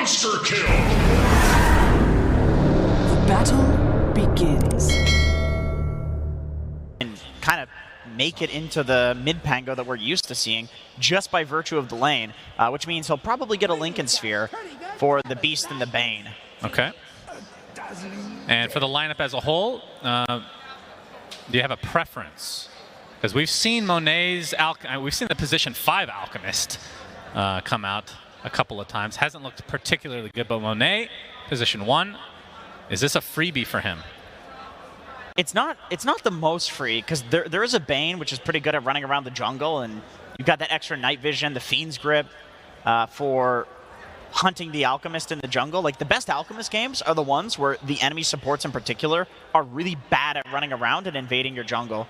Monster kill! The battle begins. And kind of make it into the mid-pango that we're used to seeing just by virtue of the lane, which means he'll probably get a Lincoln Sphere for the Beast and the Bane. Okay. And for the lineup as a whole, do you have a preference? Because we've seen Monet's, we've seen the position 5 Alchemist come out a couple of times. Hasn't looked particularly good, but Monet, position 1. Is this a freebie for him? It's not the most free, because there is a Bane, which is pretty good at running around the jungle, and you've got that extra night vision, the Fiend's Grip for hunting the Alchemist in the jungle. Like, the best Alchemist games are the ones where the enemy supports in particular are really bad at running around and invading your jungle.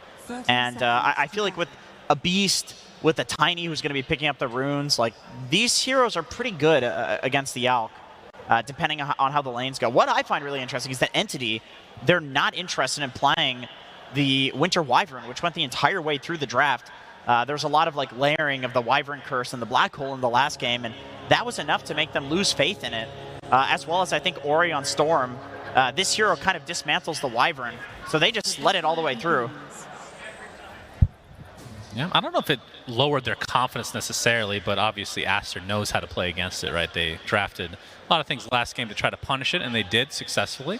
And I feel like with a Beast, with a Tiny who's going to be picking up the runes, like, these heroes are pretty good against the Alch, depending on how the lanes go. What I find really interesting is that Entity, they're not interested in playing the Winter Wyvern, which went the entire way through the draft. There was a lot of like layering of the Wyvern Curse and the Black Hole in the last game, and that was enough to make them lose faith in it. As well as I think Ori on Storm, this hero kind of dismantles the Wyvern, so they just let it all the way through. Yeah, I don't know if it lowered their confidence necessarily, but obviously Aster knows how to play against it, right? They drafted a lot of things last game to try to punish it, and they did successfully.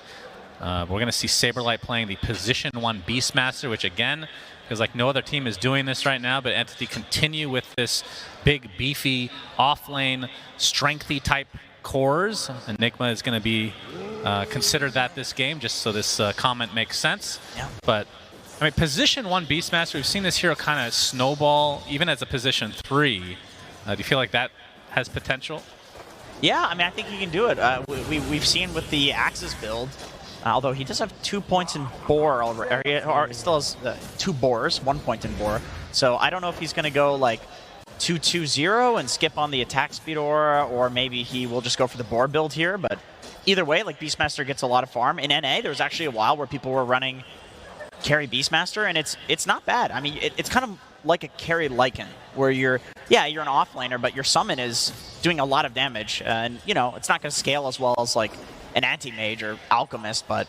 We're going to see Saberlight playing the position 1 Beastmaster, which again, feels like no other team is doing this right now, but Entity continue with this big, beefy, off-lane, strengthy type cores. Enigma is going to be considered that this game, just so this comment makes sense. Yeah. But I mean, position 1 Beastmaster, we've seen this hero kind of snowball, even as a position 3. Do you feel like that has potential? Yeah, I mean, I think he can do it. We've seen with the Axis build, although he does have 2 points in Boar already, or still has 2 Boars, 1 point in Boar. So I don't know if he's going to go like 2-2-0 and skip on the attack speed aura, or maybe he will just go for the Boar build here. But either way, like, Beastmaster gets a lot of farm. In NA, there was actually a while where people were running carry Beastmaster, and it's not bad. I mean, it's kind of like a carry Lycan, where you're an offlaner, but your summon is doing a lot of damage, and you know it's not going to scale as well as like an anti-mage or alchemist. But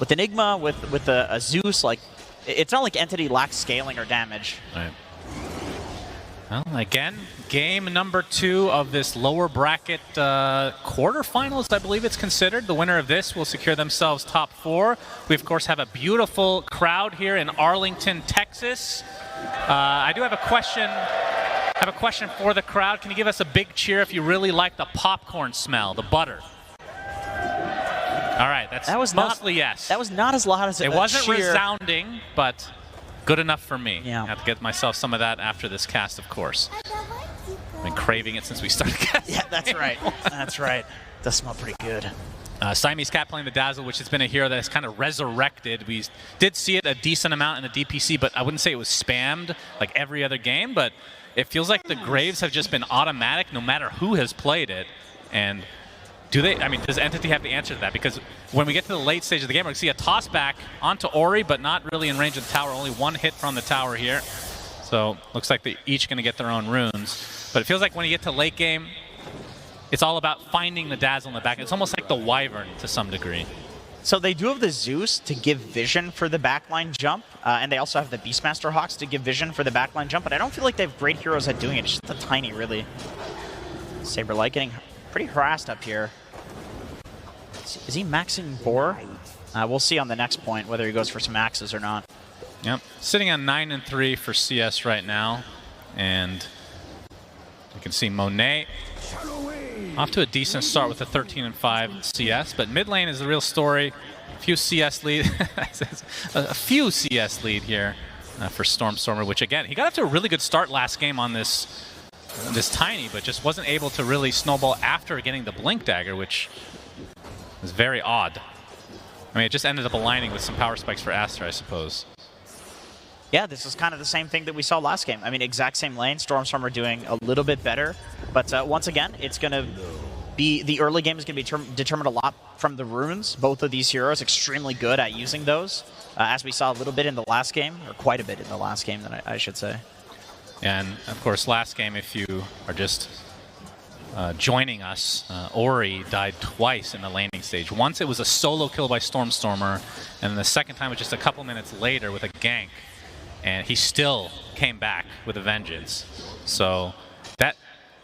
with Enigma, with a Zeus, like, it's not like Entity lacks scaling or damage. Right. Well, again, game number 2 of this lower bracket quarterfinals, I believe it's considered. The winner of this will secure themselves top 4. We, of course, have a beautiful crowd here in Arlington, Texas. I do have a question. For the crowd. Can you give us a big cheer if you really like the popcorn smell, the butter? All right, that was mostly yes. That was not as loud as it wasn't cheer. Resounding, but good enough for me. Yeah. I have to get myself some of that after this cast, of course. I've been craving it since we started casting. Yeah, that's right. That's right. Does smell pretty good. Siamese Cat playing the Dazzle, which has been a hero that has kind of resurrected. We did see it a decent amount in the DPC, but I wouldn't say it was spammed like every other game, but it feels like the Graves have just been automatic no matter who has played it. And does Entity have the answer to that? Because when we get to the late stage of the game, we're going to see a toss back onto Ori, but not really in range of the tower. Only 1 hit from the tower here. So looks like they're each going to get their own runes. But it feels like when you get to late game, it's all about finding the Dazzle in the back. It's almost like the Wyvern to some degree. So they do have the Zeus to give vision for the backline jump, and they also have the Beastmaster Hawks to give vision for the backline jump, but I don't feel like they have great heroes at doing it. It's just the Tiny, really. Saberlight getting pretty harassed up here. Is he maxing Boar? We'll see on the next point whether he goes for some axes or not. Yep, sitting on 9-3 for CS right now, and you can see Monet off to a decent start with a 13-5 CS, but mid lane is the real story. A few CS lead here for Stormer, which again, he got off to a really good start last game on this Tiny, but just wasn't able to really snowball after getting the Blink Dagger, which is very odd. I mean, it just ended up aligning with some power spikes for Aster, I suppose. Yeah, this is kind of the same thing that we saw last game. I mean, exact same lane. Stormer doing a little bit better. But once again, it's going to be, the early game is going to be determined a lot from the runes. Both of these heroes extremely good at using those, as we saw a little bit in the last game, or quite a bit in the last game, I should say. And of course, last game, if you are just joining us, Ori died twice in the laning stage. Once it was a solo kill by Stormstormer, and then the second time was just a couple minutes later with a gank, and he still came back with a vengeance. So that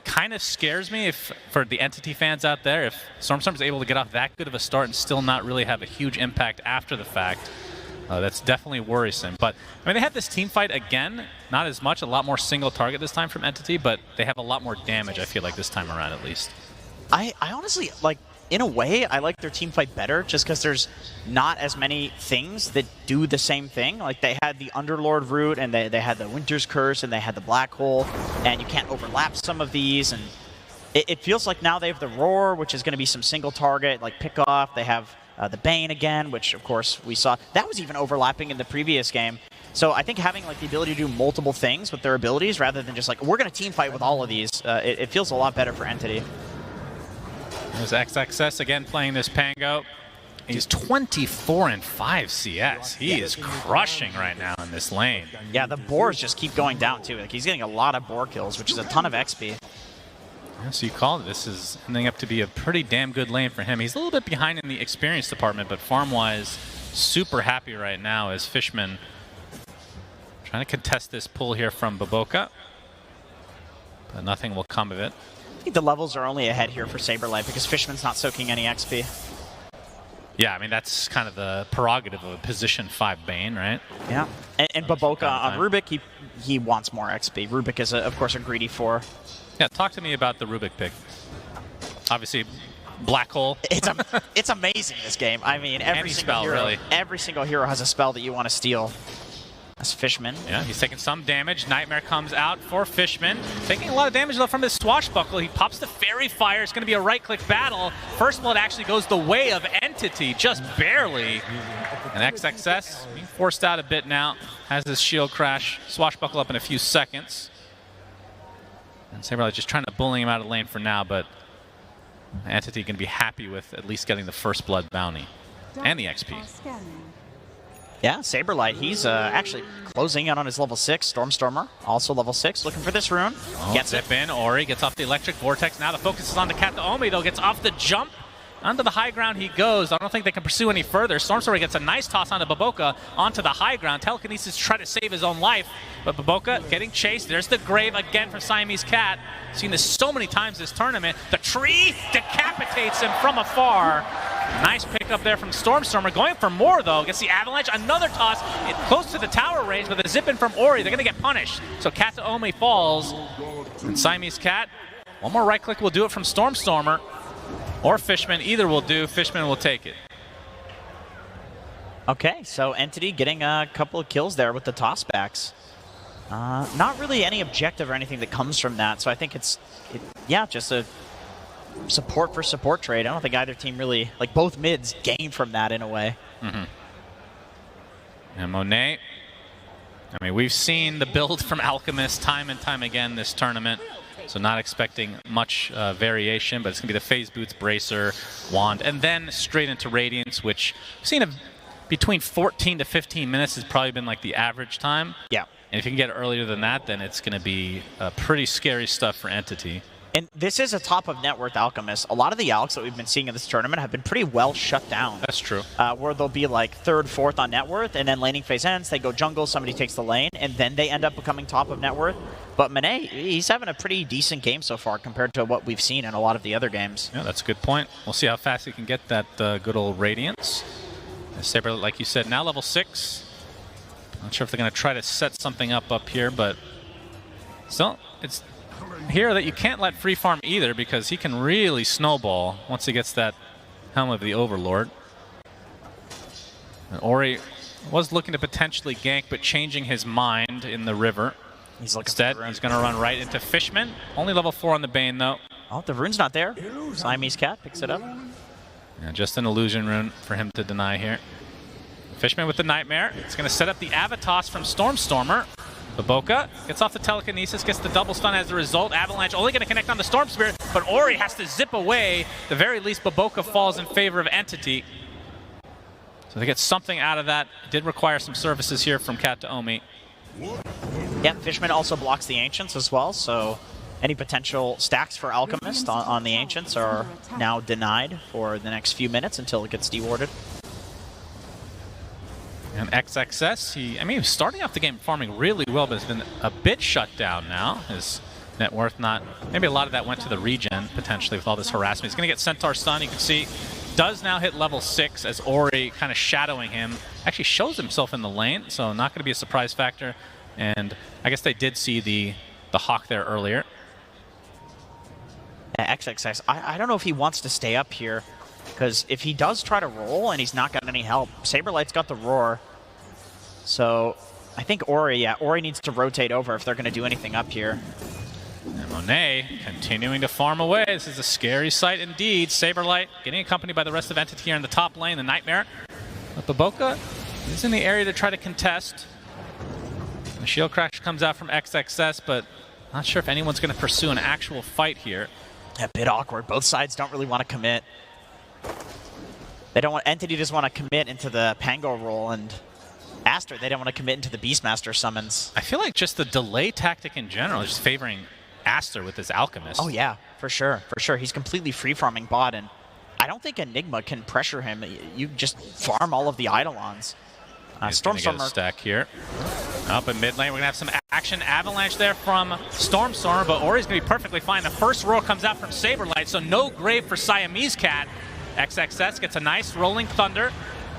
kind of scares me for the Entity fans out there, if Stormstormer is able to get off that good of a start and still not really have a huge impact after the fact. That's definitely worrisome. But I mean, they had this team fight again, not as much, a lot more single target this time from Entity, but they have a lot more damage, I feel like, this time around at least. I honestly, like, in a way, I like their team fight better just because there's not as many things that do the same thing. Like, they had the Underlord route, and they had the Winter's Curse, and they had the Black Hole, and you can't overlap some of these. And it feels like now they have the Roar, which is going to be some single target, like pick off. They have the Bane again, which of course we saw. That was even overlapping in the previous game. So I think having like the ability to do multiple things with their abilities rather than just like, we're going to team fight with all of these, it feels a lot better for Entity. There's XXS again playing this Pango. He's 24-5 CS. He is crushing right now in this lane. Yeah, the boars just keep going down too. Like, he's getting a lot of boar kills, which is a ton of XP. Yeah, so you called it. This is ending up to be a pretty damn good lane for him. He's a little bit behind in the experience department, but farm-wise, super happy right now as Fishman trying to contest this pull here from Baboka. But nothing will come of it. I think the levels are only ahead here for Saberlight because Fishman's not soaking any XP. Yeah, I mean, that's kind of the prerogative of a position 5 Bane, right? Yeah, and Baboka on Rubik, he wants more XP. Rubik is, of course, a greedy 4. Yeah, talk to me about the Rubik pick. Obviously, Black Hole. It's amazing, this game. I mean, every single hero has a spell that you want to steal. That's Fishman. Yeah, he's taking some damage. Nightmare comes out for Fishman. Taking a lot of damage, though, from his Swashbuckle. He pops the Fairy Fire. It's going to be a right-click battle. First Blood actually goes the way of Entity, just barely. And XXS being forced out a bit now. Has his shield crash. Swashbuckle up in a few seconds. And Saberlight just trying to bully him out of lane for now, but Entity going to be happy with at least getting the First Blood bounty and the XP. Yeah, Saberlight, he's actually closing in on his level 6. Stormstormer, also level 6, looking for this rune. Gets it in. Ori gets off the Electric Vortex. Now the focus is on the Kataomi, though. Gets off the jump. Onto the high ground he goes. I don't think they can pursue any further. Stormstormer gets a nice toss onto Baboka onto the high ground. Telekinesis to try to save his own life, but Baboka getting chased. There's the grave again from Siamese Cat. Seen this so many times this tournament. The tree decapitates him from afar. Nice pickup there from Stormstormer. Going for more, though. Gets the Avalanche. Another toss. Close to the tower range, but the zip-in from Ori. They're going to get punished. So Kataomi falls. And Siamese Cat, one more right click will do it from Stormstormer. Or Fishman, either will do. Fishman will take it. Okay, so Entity getting a couple of kills there with the tossbacks. Not really any objective or anything that comes from that, so I think yeah, just a support for support trade. I don't think either team really, like both mids, gain from that in a way. Mm-hmm. And Monet, I mean, we've seen the build from Alchemist time and time again this tournament. So not expecting much variation, but it's going to be the Phase Boots, Bracer, Wand, and then straight into Radiance, which we've seen between 14 to 15 minutes has probably been like the average time. Yeah. And if you can get earlier than that, then it's going to be pretty scary stuff for Entity. And this is a top of net worth Alchemist. A lot of the Alcs that we've been seeing in this tournament have been pretty well shut down. That's true. Where they'll be like 3rd, 4th on net worth, and then laning phase ends, they go jungle, somebody takes the lane, and then they end up becoming top of net worth. But Monet, he's having a pretty decent game so far compared to what we've seen in a lot of the other games. Yeah, that's a good point. We'll see how fast he can get that good old Radiance. Saber, like you said, now level 6. Not sure if they're going to try to set something up here, but still, it's here that you can't let free farm either because he can really snowball once he gets that Helm of the Overlord. And Ori was looking to potentially gank, but changing his mind in the river. Instead, he's going to run right into Fishman. Only level 4 on the Bane, though. Oh, the rune's not there. Siamese Cat picks it up. Yeah, just an illusion rune for him to deny here. Fishman with the Nightmare. It's going to set up the Avatos from Stormstormer. Baboka gets off the Telekinesis, gets the double stun as a result. Avalanche only going to connect on the Storm Spirit, but Ori has to zip away. At the very least, Baboka falls in favor of Entity. So they get something out of that. It did require some services here from Kataomi. Yeah, Fishman also blocks the Ancients as well, so any potential stacks for Alchemist on the Ancients are now denied for the next few minutes until it gets dewarded. And XXS, he was starting off the game farming really well, but has been a bit shut down now. His net worth not, maybe a lot of that went to the regen, potentially, with all this harassment. He's going to get Centaur stun, you can see. Does now hit level 6 as Ori kind of shadowing him. Actually shows himself in the lane, so not going to be a surprise factor. And I guess they did see the Hawk there earlier. Yeah, XXS, I don't know if he wants to stay up here, because if he does try to roll and he's not got any help, Saberlight's got the Roar. So I think Ori needs to rotate over if they're going to do anything up here. And Monet continuing to farm away. This is a scary sight indeed. Saberlight getting accompanied by the rest of Entity here in the top lane, the Nightmare. But Baboka is in the area to try to contest. The shield crash comes out from XXS, but not sure if anyone's going to pursue an actual fight here. A bit awkward. Both sides don't really want to commit. They don't want, Entity just want to commit into the Pango roll, and Aster, they don't want to commit into the Beastmaster summons. I feel like just the delay tactic in general is just favoring Aster with his Alchemist. Oh yeah, for sure, for sure. He's completely free-farming bot, and I don't think Enigma can pressure him. You just farm all of the Eidolons. Stormstormer stack here. Up in mid lane, we're going to have some action. Avalanche there from Stormstormer, but Ori's going to be perfectly fine. The first roar comes out from Saberlight, so no grave for Siamese Cat. XXS gets a nice rolling thunder.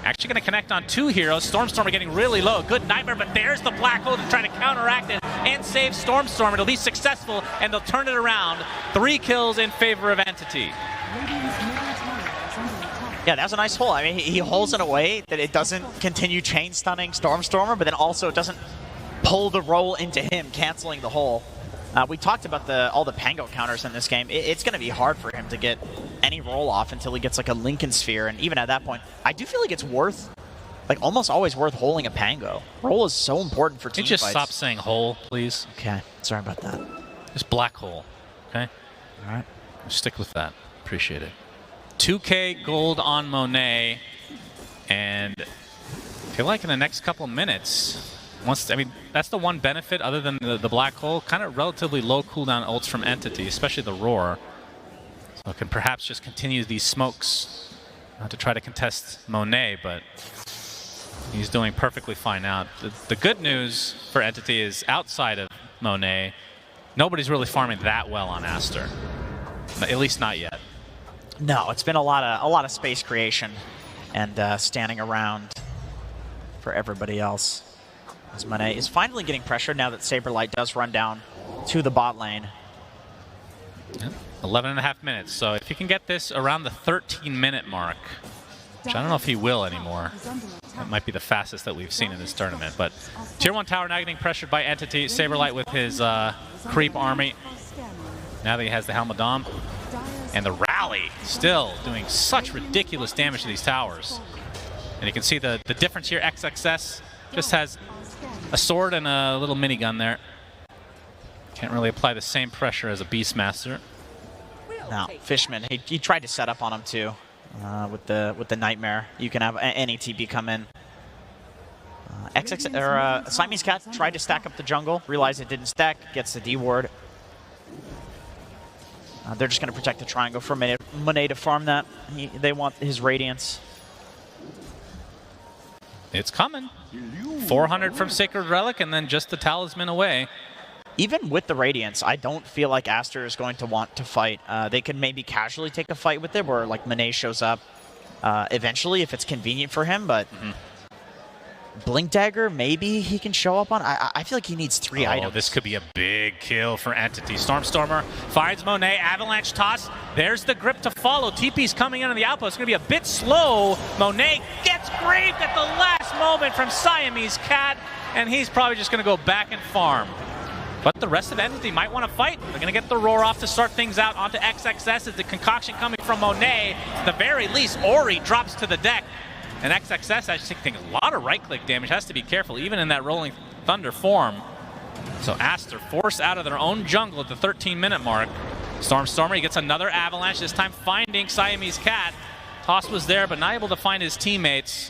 Actually going to connect on 2 heroes. Stormstormer getting really low. Good Nightmare, but there's the Black Hole to try to counteract it and save Stormstormer. It'll be successful, and they'll turn it around. 3 kills in favor of Entity. Yeah, that was a nice hole. I mean, he holds in a way that it doesn't continue chain stunning Stormstormer, but then also it doesn't pull the roll into him, canceling the hole. We talked about all the Pango counters in this game. It's going to be hard for him to get any roll off until he gets like a Lincoln Sphere, and even at that point, I do feel like it's worth, like almost always worth holding a Pango. Roll is so important for team fights. Can you just fights. stop saying hole, please? Okay, sorry about that. Just Black Hole, okay? All right. Stick with that. Appreciate it. 2K gold on Monet, and I feel like in the next couple minutes, that's the one benefit other than the Black Hole, kind of relatively low cooldown ults from Entity, especially the Roar. So it can perhaps just continue these smokes to try to contest Monet, but he's doing perfectly fine now. The good news for Entity is outside of Monet, nobody's really farming that well on Aster, at least not yet. No, it's been a lot of space creation and standing around for everybody else. As Monet is finally getting pressured now that Saberlight does run down to the bot lane. 11.5 minutes, so if he can get this around the 13-minute mark, which I don't know if he will anymore. That might be the fastest that we've seen in this tournament, but Tier 1 tower now getting pressured by Entity. Saberlight with his creep army. Now that he has the Helm of Dom. And the rally still doing such ridiculous damage to these towers. And you can see the difference here. XXS just has a sword and a little minigun there. Can't really apply the same pressure as a Beastmaster. No, Fishman, he tried to set up on him too with the Nightmare. You can have any TB come in. Siamese Cat tried to stack up the jungle, realized it didn't stack, gets the D-ward. They're just going to protect the triangle for Monet to farm that. They want his Radiance. It's coming. 400 from Sacred Relic, and then just the Talisman away. Even with the Radiance, I don't feel like Aster is going to want to fight. They could maybe casually take a fight with it, where like Monet shows up eventually if it's convenient for him, but Blink Dagger, maybe he can show up on. I feel like he needs 3 items. This could be a big kill for Entity. Stormstormer finds Monet, Avalanche toss. There's the grip to follow. TP's coming in on the outpost. It's going to be a bit slow. Monet gets graved at the last moment from Siamese Cat, and he's probably just going to go back and farm. But the rest of Entity might want to fight. They're going to get the roar off to start things out onto XXS. As the concoction coming from Monet. At the very least, Ori drops to the deck. And XXS actually taking a lot of right-click damage. Has to be careful, even in that Rolling Thunder form. So Aster forced out of their own jungle at the 13-minute mark. Stormstormer, he gets another Avalanche, this time finding Siamese Cat. Toss was there, but not able to find his teammates.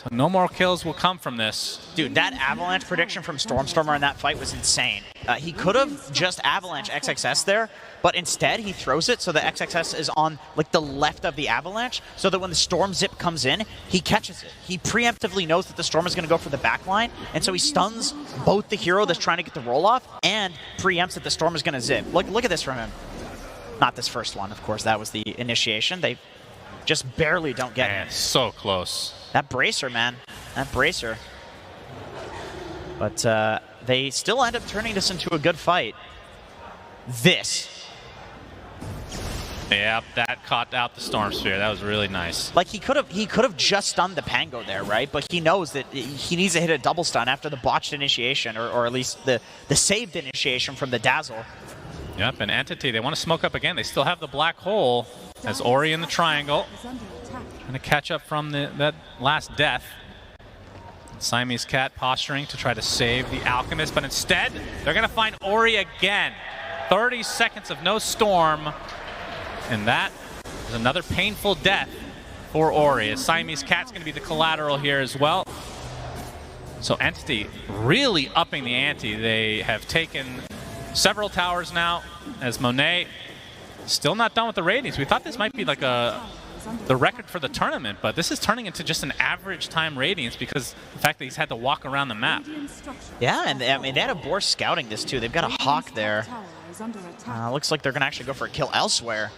So no more kills will come from this. Dude, that avalanche prediction from Stormstormer in that fight was insane. He could have just avalanche XXS there, but instead he throws it so the XXS is on like the left of the avalanche, so that when the storm zip comes in, he catches it. He preemptively knows that the storm is going to go for the back line, and so he stuns both the hero that's trying to get the roll off and preempts that the storm is going to zip. Look at this from him. Not this first one, of course. That was the initiation. They just barely don't get it. So close. That bracer, man. That bracer. But they still end up turning this into a good fight. This. Yep, that caught out the Storm Sphere. That was really nice. Like, he could have just stunned the Pango there, right? But he knows that he needs to hit a double stun after the botched initiation, or at least the saved initiation from the Dazzle. Yep, and Entity, they want to smoke up again. They still have the black hole as Ori in the triangle. Going to catch up from that last death. Siamese Cat posturing to try to save the Alchemist, but instead, they're going to find Ori again. 30 seconds of no storm, and that is another painful death for Ori, as Siamese Cat's going to be the collateral here as well. So Entity really upping the ante. They have taken several towers now, as Monet still not done with the ratings. We thought this might be like the record for the tournament, but this is turning into just an average time ratings because the fact that he's had to walk around the map. Yeah, and I mean, they had a Boar scouting this too. They've got a Hawk there. Looks like they're going to actually go for a kill elsewhere.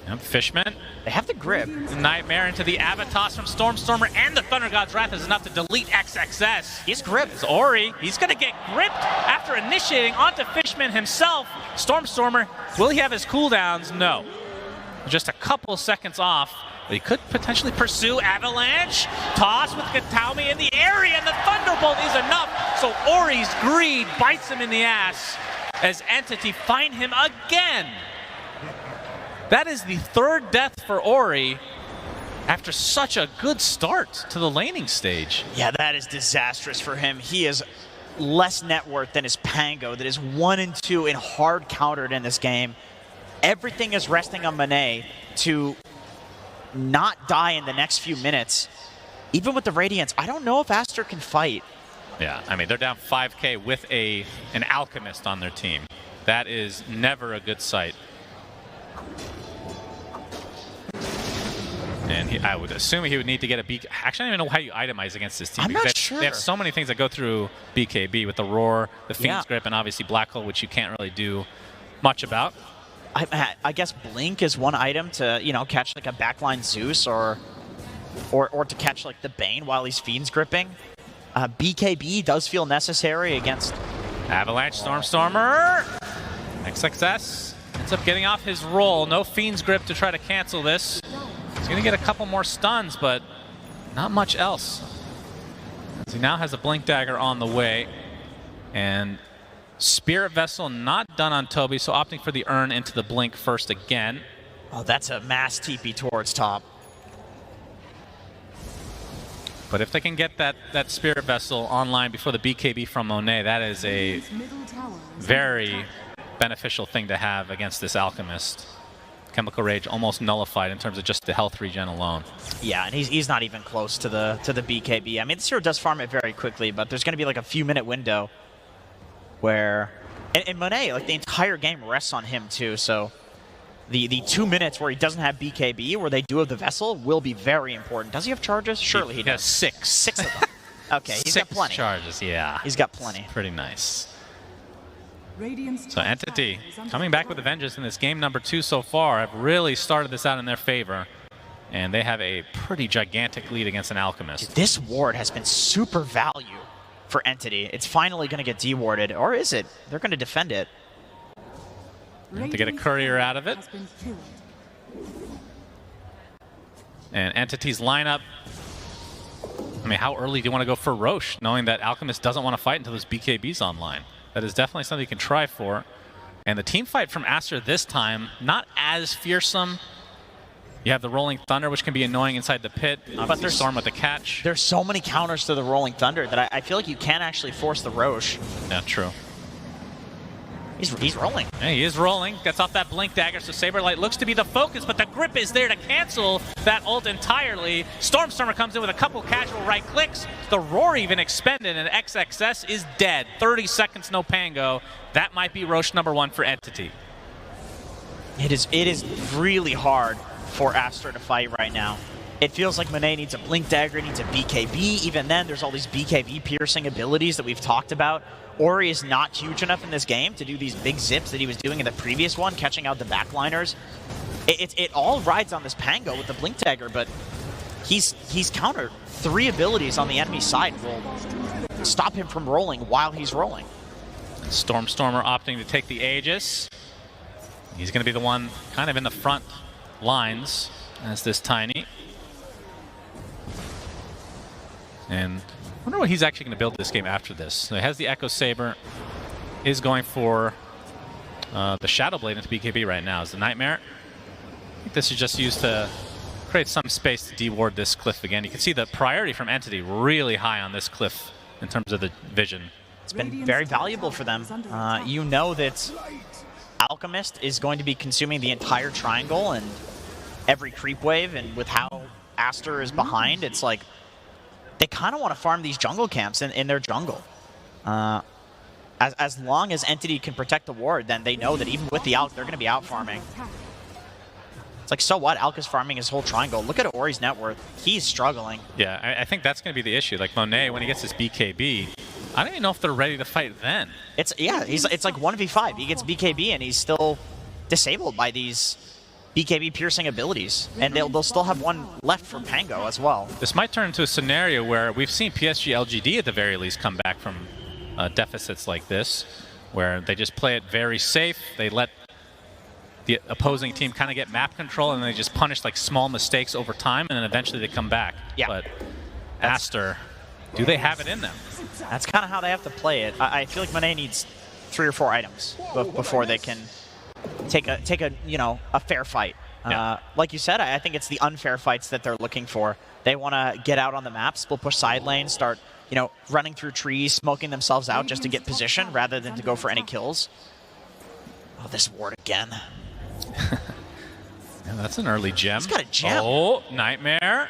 Yep, Fishman. They have the grip. Nightmare into the Avatos from Stormstormer, and the Thunder God's Wrath is enough to delete XXS. He's gripped. It's Ori. He's going to get gripped after initiating onto Fishman himself. Stormstormer, will he have his cooldowns? No. Just a couple seconds off. But he could potentially pursue Avalanche. Toss with Kataumi in the area, and the Thunderbolt is enough. So Ori's greed bites him in the ass as Entity find him again. That is the third death for Ori after such a good start to the laning stage. Yeah, that is disastrous for him. He is less net worth than his Pango that is 1 and 2 and hard countered in this game. Everything is resting on Monet to not die in the next few minutes. Even with the Radiance, I don't know if Aster can fight. Yeah, I mean, they're down 5K with an Alchemist on their team. That is never a good sight. And I would assume he would need to get a BKB. Actually, I don't even know how you itemize against this team. I'm because not sure. They have so many things that go through BKB with the Roar, the Fiend's Grip, and obviously Black Hole, which you can't really do much about. I guess Blink is one item to, you know, catch like a backline Zeus or to catch like the Bane while he's Fiend's gripping. BKB does feel necessary against Avalanche, Stormstormer. XXS ends up getting off his roll. No Fiend's Grip to try to cancel this. He's going to get a couple more stuns, but not much else. So he now has a Blink Dagger on the way. And Spirit Vessel not done on Toby, so opting for the Urn into the Blink first again. Oh, that's a mass TP towards top. But if they can get that Spirit Vessel online before the BKB from Monet, that is a very beneficial thing to have against this Alchemist. Chemical Rage almost nullified in terms of just the health regen alone. Yeah, and he's not even close to the BKB. I mean, this hero does farm it very quickly, but there's going to be like a few-minute window where... And Monet, like the entire game rests on him too, so the 2 minutes where he doesn't have BKB, where they do have the Vessel, will be very important. Does he have charges? Surely he does. Has 6. 6 of them. Okay, he's got plenty. 6 charges, yeah. He's got plenty. Pretty nice. So Entity coming back with a vengeance in this game number 2 so far have really started this out in their favor. And they have a pretty gigantic lead against an Alchemist. This ward has been super value for Entity. It's finally going to get dewarded. Or is it? They're going to defend it. To get a courier out of it. And Entity's lineup. I mean, how early do you want to go for Roche, knowing that Alchemist doesn't want to fight until this BKB's online? That is definitely something you can try for. And the team fight from Aster this time, not as fearsome. You have the Rolling Thunder, which can be annoying inside the pit. But there's Storm with the catch. There's so many counters to the Rolling Thunder that I feel like you can actually force the Roche. Yeah, true. He's rolling. Yeah, he is rolling. Gets off that Blink Dagger, so Saberlight looks to be the focus, but the grip is there to cancel that ult entirely. Stormstormer comes in with a couple casual right clicks. The Roar even expended, and XXS is dead. 30 seconds, no Pango. That might be Roche #1 for Entity. It is really hard for Aster to fight right now. It feels like Monet needs a Blink Dagger, needs a BKB. Even then, there's all these BKB piercing abilities that we've talked about. Ori is not huge enough in this game to do these big zips that he was doing in the previous one, catching out the backliners. It all rides on this Pango with the Blink Dagger, but he's countered 3 abilities on the enemy side will stop him from rolling while he's rolling. Stormstormer opting to take the Aegis. He's going to be the one kind of in the front lines as this Tiny. And I wonder what he's actually going to build this game after this. So he has the Echo Saber, is going for the Shadow Blade into BKB right now. Is the Nightmare. I think this is just used to create some space to deward this cliff again. You can see the priority from Entity really high on this cliff in terms of the vision. It's been very valuable for them. You know that Alchemist is going to be consuming the entire triangle and every creep wave, and with how Aster is behind, it's like they kind of want to farm these jungle camps in their jungle. As long as Entity can protect the ward, then they know that even with the Alk, they're going to be out farming. It's like, so what? Alk is farming his whole triangle. Look at Ori's net worth. He's struggling. Yeah, I think that's going to be the issue. Like Monet, when he gets his BKB, I don't even know if they're ready to fight then. It's like 1v5. He gets BKB and he's still disabled by these BKB piercing abilities, and they'll still have one left for Pango as well. This might turn into a scenario where we've seen PSG LGD at the very least come back from deficits like this, where they just play it very safe. They let the opposing team kind of get map control, and they just punish like small mistakes over time, and then eventually they come back. Yeah. But Aster, do they have it in them? That's kind of how they have to play it. I feel like Monet needs 3 or 4 items before they can take a a fair fight. Yeah. Like you said, I think it's the unfair fights that they're looking for. They want to get out on the map, split push side lane, start running through trees, smoking themselves out just to get position rather than to go for any kills. Oh, this ward again. Yeah, that's an early gem. He's got a gem. Oh, Nightmare.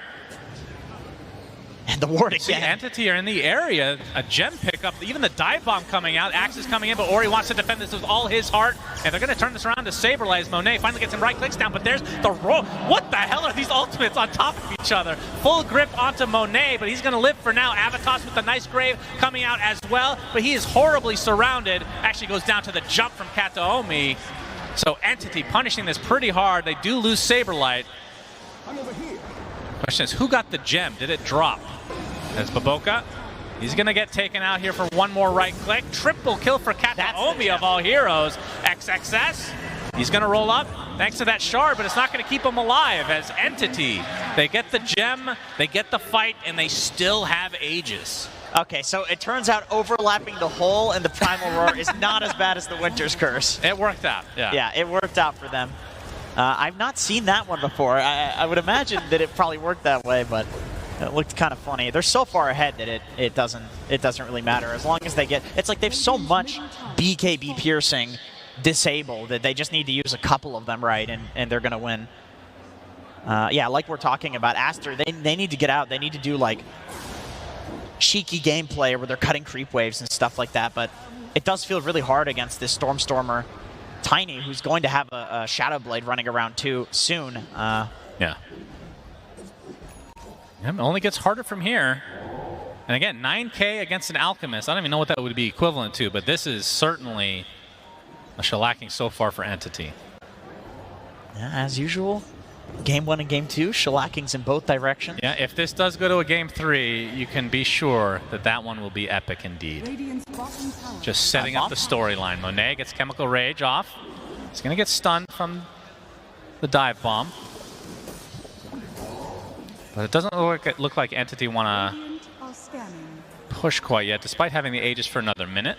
And the ward See, again. Entity are in the area. A gem pickup. Even the dive bomb coming out. Axe is coming in, but Ori wants to defend this with all his heart. And they're going to turn this around to Saberlight as Monet finally gets some right clicks down. But there's the roll. What the hell are these ultimates on top of each other? Full grip onto Monet, but he's going to live for now. Avatos with the nice grave coming out as well. But he is horribly surrounded. Actually goes down to the jump from Kataomi. So Entity punishing this pretty hard. They do lose Saberlight. Question is, who got the gem? Did it drop? That's Baboka. He's going to get taken out here for one more right click. Triple kill for Kataomi of all heroes. XXS. He's going to roll up thanks to that shard, but it's not going to keep him alive as Entity. They get the gem, they get the fight, and they still have Aegis. Okay, so it turns out overlapping the hole and the Primal Roar is not as bad as the Winter's Curse. It worked out, yeah. Yeah, it worked out for them. I've not seen that one before. I would imagine that it probably worked that way, but it looked kind of funny. They're so far ahead that it doesn't really matter as long as they get. It's like they've so much BKB piercing disabled that they just need to use a couple of them right, and they're gonna win. Yeah, like we're talking about Aster, they need to get out. They need to do like cheeky gameplay where they're cutting creep waves and stuff like that. But it does feel really hard against this Stormstormer Tiny, who's going to have a Shadow Blade running around too soon. Yeah. It only gets harder from here. And again, 9K against an Alchemist. I don't even know what that would be equivalent to, but this is certainly a shellacking so far for Entity. Yeah, as usual, Game 1 and Game 2, shellackings in both directions. Yeah, if this does go to a Game 3, you can be sure that that one will be epic indeed. Just setting up the storyline. Monet gets Chemical Rage off. He's going to get stunned from the dive bomb. But it doesn't look like Entity want to push quite yet, despite having the Aegis for another minute.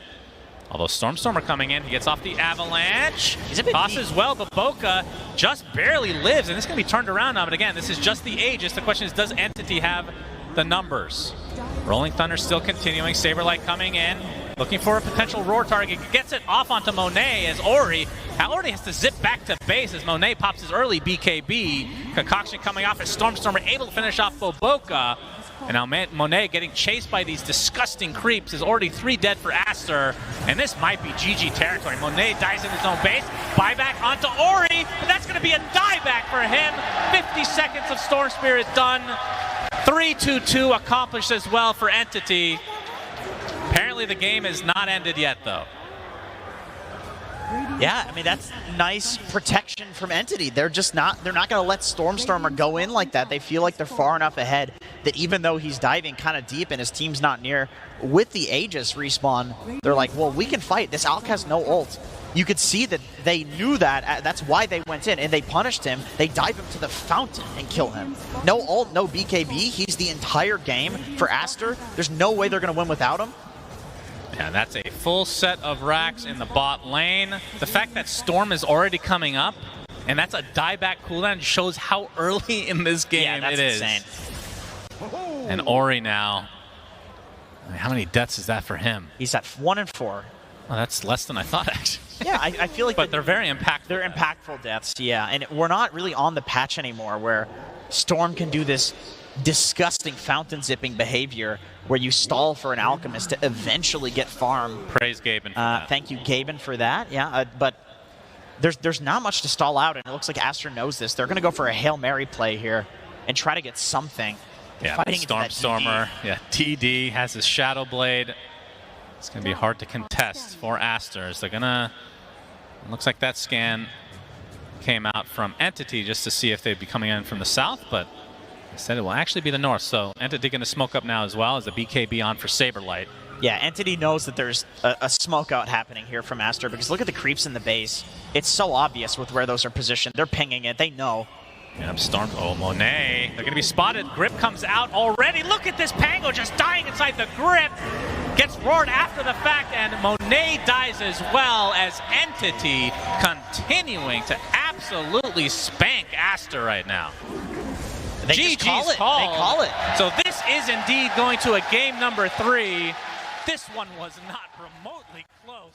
Although Stormstormer coming in, he gets off the Avalanche. Tosses well, but Boca just barely lives, and this is going to be turned around now. But again, this is just the Aegis. The question is, does Entity have the numbers? Rolling Thunder still continuing. Saberlight coming in. Looking for a potential roar target. Gets it off onto Monet as Ori. Already has to zip back to base as Monet pops his early BKB. Concoction coming off as Stormstormer able to finish off Boboka. And now Monet getting chased by these disgusting creeps is already 3 dead for Aster. And this might be GG territory. Monet dies in his own base. Buyback onto Ori. And that's going to be a dieback for him. 50 seconds of Storm Spirit done. 3-2-2 accomplished as well for Entity. Apparently the game is not ended yet, though. Yeah, I mean, that's nice protection from Entity. They're not going to let Stormstormer go in like that. They feel like they're far enough ahead that even though he's diving kind of deep and his team's not near, with the Aegis respawn, they're like, well, we can fight. This Alk has no ult. You could see that they knew that. That's why they went in, and they punished him. They dive him to the fountain and kill him. No ult, no BKB. He's the entire game for Aster. There's no way they're going to win without him. Yeah, that's a full set of racks in the bot lane. The fact that Storm is already coming up, and that's a dieback cooldown, shows how early in this game it is. Insane. And Ori now, I mean, how many deaths is that for him? He's at 1 and 4. Well, that's less than I thought, actually. Yeah, I feel like but they're very impactful. They're impactful deaths, yeah. And we're not really on the patch anymore where Storm can do this disgusting fountain zipping behavior where you stall for an alchemist to eventually get farm. Praise Gaben for that. Thank you, Gaben, for that. Yeah, but there's not much to stall out, and it looks like Aster knows this. They're going to go for a Hail Mary play here and try to get something. Yeah, Stormstormer. Yeah, TD has his Shadow Blade. It's going to be hard to contest for Aster. They're going to... Looks like that scan came out from Entity just to see if they'd be coming in from the south, but instead it will actually be the north. So Entity going to smoke up now as well as the BKB on for Saberlight. Yeah, Entity knows that there's a smoke out happening here from Aster because look at the creeps in the base. It's so obvious with where those are positioned. They're pinging it. They know. Yeah, Storm. Oh, Monet. They're going to be spotted. Grip comes out already. Look at this Pango just dying inside the Grip. Gets roared after the fact, and Monet dies as well as Entity continuing to absolutely spank Aster right now. They just call it. Called. They call it. So this is indeed going to a game number 3. This one was not remotely close.